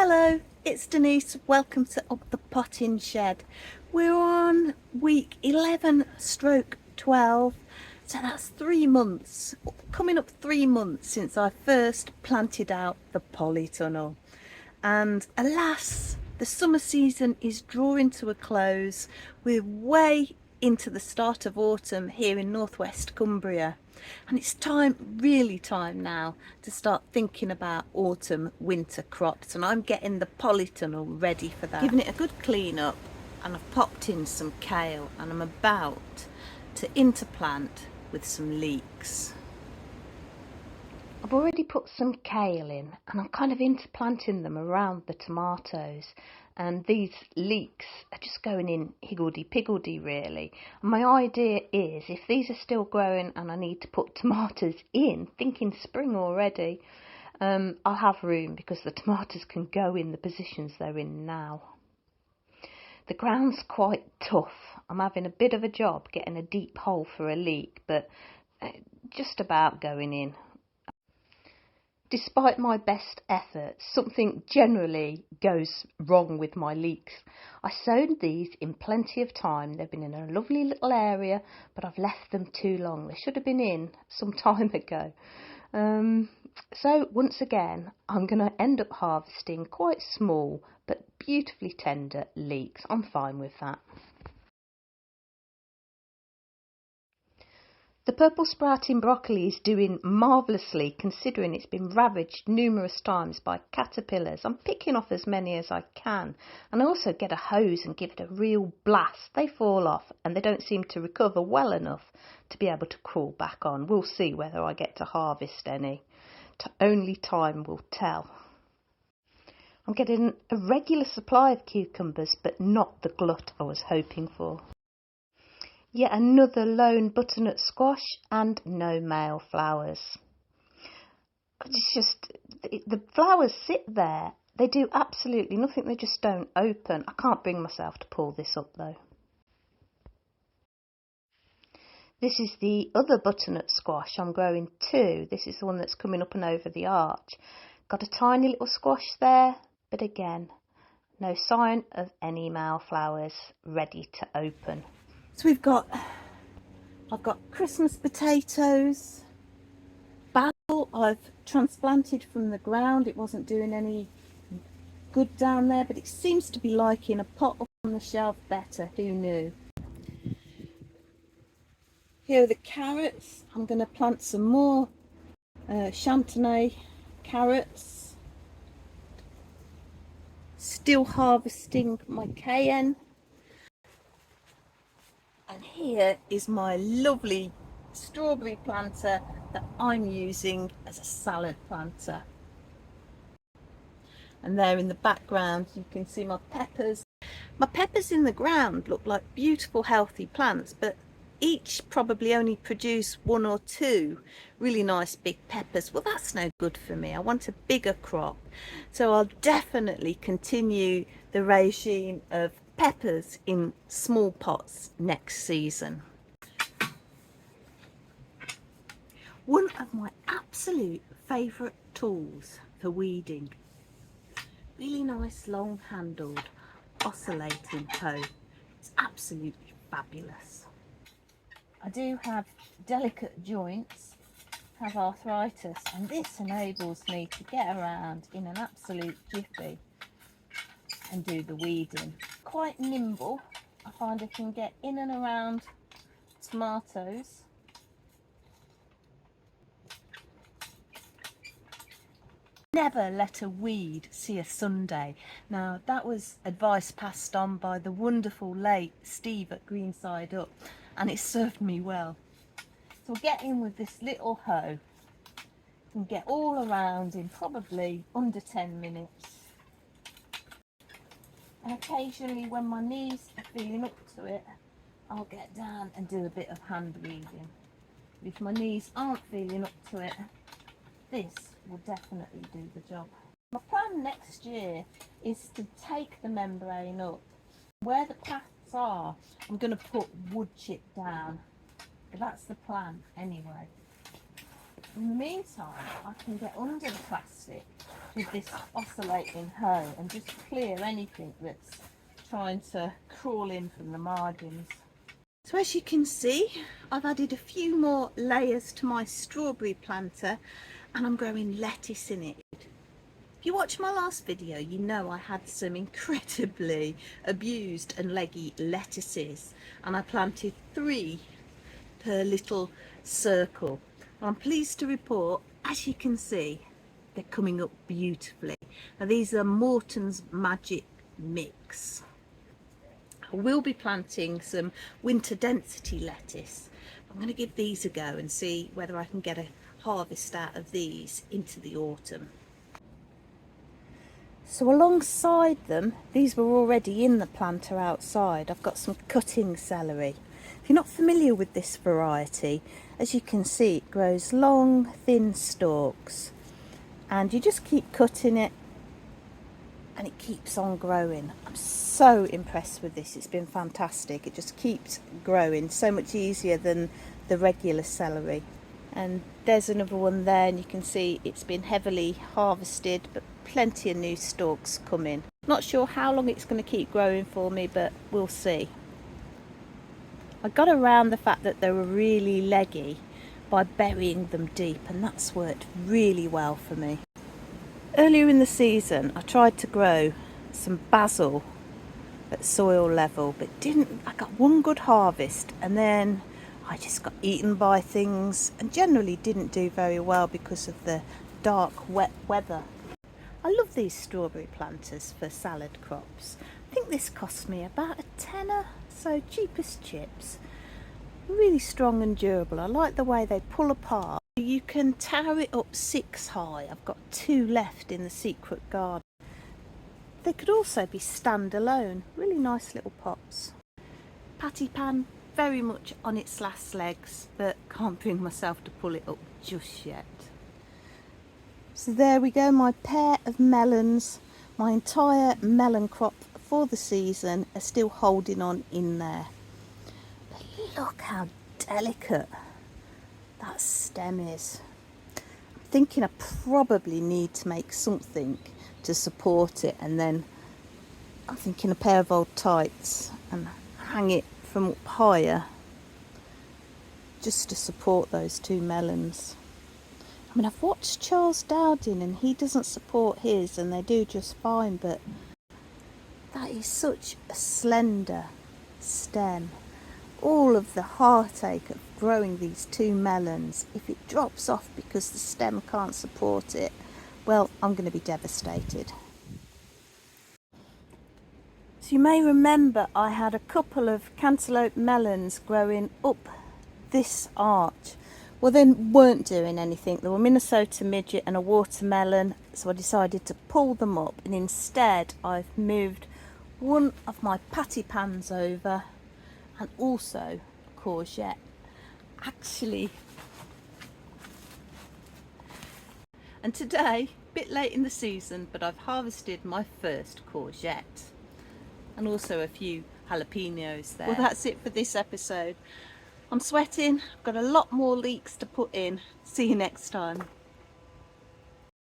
Hello, it's Denise. Welcome to Up the Potting Shed. We're on week 11 stroke 12, so that's 3 months, coming up 3 months since I first planted out the polytunnel. And alas, the summer season is drawing to a close. We're way into the start of autumn here in northwest Cumbria, and it's really time now to start thinking about autumn winter crops, and I'm getting the polytunnel ready for that. Giving it a good clean up, and I've popped in some kale, and I'm about to interplant with some leeks. I've already put some kale in, and I'm kind of interplanting them around the tomatoes, and these leeks are just going in higgledy-piggledy really. And my idea is, if these are still growing and I need to put tomatoes in, thinking spring already, I'll have room because the tomatoes can go in the positions they're in now. The ground's quite tough. I'm having a bit of a job getting a deep hole for a leek, but just about going in. Despite my best efforts, something generally goes wrong with my leeks. I sowed these in plenty of time. They've been in a lovely little area, but I've left them too long. They should have been in some time ago. So once again, I'm going to end up harvesting quite small but beautifully tender leeks. I'm fine with that. The purple sprouting broccoli is doing marvellously considering it's been ravaged numerous times by caterpillars. I'm picking off as many as I can, and I also get a hose and give it a real blast. They fall off and they don't seem to recover well enough to be able to crawl back on. We'll see whether I get to harvest any. Only time will tell. I'm getting a regular supply of cucumbers, but not the glut I was hoping for. Yet another lone butternut squash and no male flowers. It's just, the flowers sit there. They do absolutely nothing. They just don't open. I can't bring myself to pull this up though. This is the other butternut squash I'm growing too. This is the one that's coming up and over the arch. Got a tiny little squash there, but again, no sign of any male flowers ready to open. So I've got Christmas potatoes, basil I've transplanted from the ground. It wasn't doing any good down there, but it seems to be liking a pot up on the shelf better. Who knew? Here are the carrots. I'm going to plant some more Chantenay carrots. Still harvesting my cayenne. And here is my lovely strawberry planter that I'm using as a salad planter. And there in the background you can see my peppers. My peppers in the ground look like beautiful healthy plants, but each probably only produce 1 or 2 really nice big peppers. Well, that's no good for me. I want a bigger crop. So I'll definitely continue the regime of peppers in small pots next season. One of my absolute favourite tools for weeding. Really nice long handled oscillating hoe. It's absolutely fabulous. I do have delicate joints, have arthritis, and this enables me to get around in an absolute jiffy and do the weeding. Quite nimble. I find I can get in and around tomatoes. Never let a weed see a Sunday. Now that was advice passed on by the wonderful late Steve at Greenside Up, and it served me well. So we'll get in with this little hoe and get all around in probably under 10 minutes. And occasionally when my knees are feeling up to it, I'll get down and do a bit of hand weeding. If my knees aren't feeling up to it, this will definitely do the job. My plan next year is to take the membrane up. Where the paths are, I'm going to put wood chip down. But that's the plan anyway. In the meantime, I can get under the plastic with this oscillating hoe and just clear anything that's trying to crawl in from the margins. So as you can see, I've added a few more layers to my strawberry planter and I'm growing lettuce in it. If you watched my last video, you know I had some incredibly abused and leggy lettuces and I planted 3 per little circle. I'm pleased to report, as you can see, they're coming up beautifully. Now these are Morton's Magic Mix. I will be planting some winter density lettuce. I'm going to give these a go and see whether I can get a harvest out of these into the autumn. So alongside them, these were already in the planter outside. I've got some cutting celery. If you're not familiar with this variety, as you can see, it grows long, thin stalks, and you just keep cutting it and it keeps on growing. I'm so impressed with this. It's been fantastic. It just keeps growing, so much easier than the regular celery. And there's another one there, and you can see it's been heavily harvested, but plenty of new stalks coming. Not sure how long it's going to keep growing for me, but we'll see. I got around the fact that they were really leggy by burying them deep, and that's worked really well for me. Earlier in the season I tried to grow some basil at soil level, but I got one good harvest and then I just got eaten by things and generally didn't do very well because of the dark, wet weather. I love these strawberry planters for salad crops. I think this cost me about a tenner, so cheap as chips. Really strong and durable. I like the way they pull apart. You can tower it up 6 high. I've got 2 left in the secret garden. They could also be standalone. Really nice little pots. Patty pan, very much on its last legs, but can't bring myself to pull it up just yet. So there we go, my pair of melons. My entire melon crop for the season are still holding on in there. But look how delicate that stem is. I'm thinking I probably need to make something to support it, and then I'm thinking a pair of old tights and hang it from up higher just to support those 2 melons. I mean, I've watched Charles Dowding and he doesn't support his and they do just fine, but that is such a slender stem. All of the heartache of growing these 2 melons, if it drops off because the stem can't support it, well, I'm going to be devastated. So you may remember I had a couple of cantaloupe melons growing up this arch. Well, they weren't doing anything. They were Minnesota midget and a watermelon, so I decided to pull them up, and instead I've moved one of my patty pans over and also courgette. Actually, and today, a bit late in the season, but I've harvested my first courgette and also a few jalapenos there. Well, that's it for this episode. I'm sweating, I've got a lot more leeks to put in. See you next time.